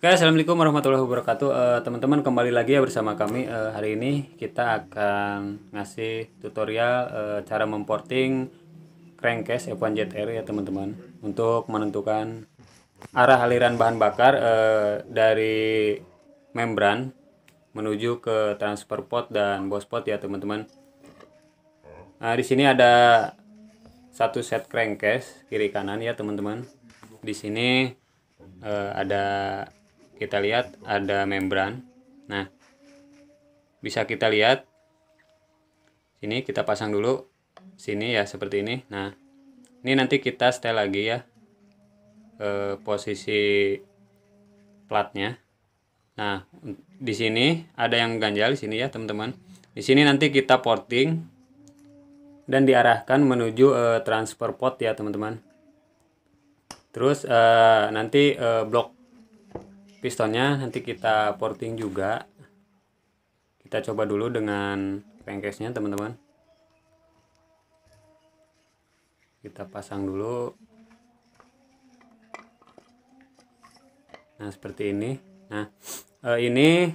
Oke, assalamualaikum warahmatullahi wabarakatuh. Teman-teman, kembali lagi ya bersama kami. Hari ini kita akan ngasih tutorial cara memporting Crankcase F1Zr ya teman-teman, untuk menentukan arah aliran bahan bakar dari membran menuju ke transfer pot dan bos pot ya teman-teman. Nah, di sini ada satu set crankcase kiri kanan ya teman-teman. Di sini ada, kita lihat ada membran. Nah, bisa kita lihat sini, kita pasang dulu sini ya seperti ini. Nah, ini nanti kita setel lagi ya posisi platnya. Nah, di sini ada yang ganjal di sini ya teman-teman. Di sini nanti kita porting dan diarahkan menuju transfer pot ya teman-teman. Terus nanti blok pistonnya nanti kita porting juga. Kita coba dulu dengan crankcase nya teman-teman. Kita pasang dulu. Nah, seperti ini. Nah, ini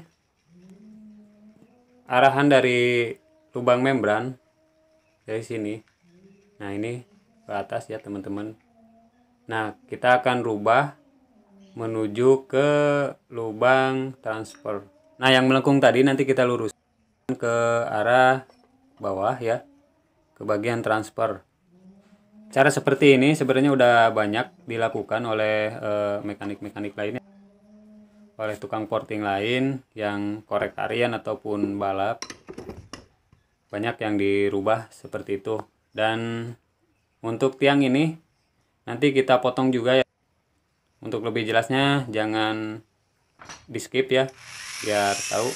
arahan dari lubang membran dari sini. Nah, ini ke atas ya teman-teman. Nah, kita akan rubah menuju ke lubang transfer. Nah, yang melengkung tadi nanti kita luruskan ke arah bawah ya, ke bagian transfer. Cara seperti ini sebenarnya udah banyak dilakukan oleh mekanik-mekanik lainnya, oleh tukang porting lain yang korek harian ataupun balap. Banyak yang dirubah seperti itu. Dan untuk tiang ini nanti kita potong juga ya. Untuk lebih jelasnya jangan di skip ya, biar tahu.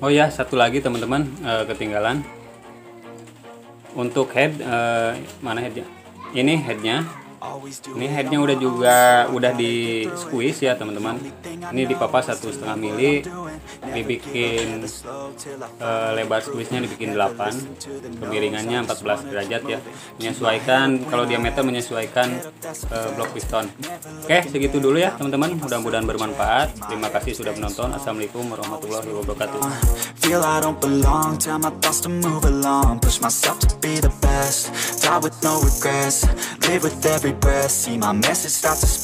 Oh ya, satu lagi teman-teman, ketinggalan. Untuk head, mana headnya? Ini headnya. Ini headnya udah di squeeze ya teman-teman. Ini dipapas 1,5 mili, dibikin lebar squeeze-nya dibikin 8, kemiringannya 14 derajat ya. Menyesuaikan, kalau diameter menyesuaikan blok piston. Oke, segitu dulu ya teman-teman. Mudah-mudahan bermanfaat. Terima kasih sudah menonton. Assalamualaikum warahmatullahi wabarakatuh. Feel I don't belong, tell my thoughts to move along, push myself to be the best, die with no regrets, live with every breath, see my message start to spread.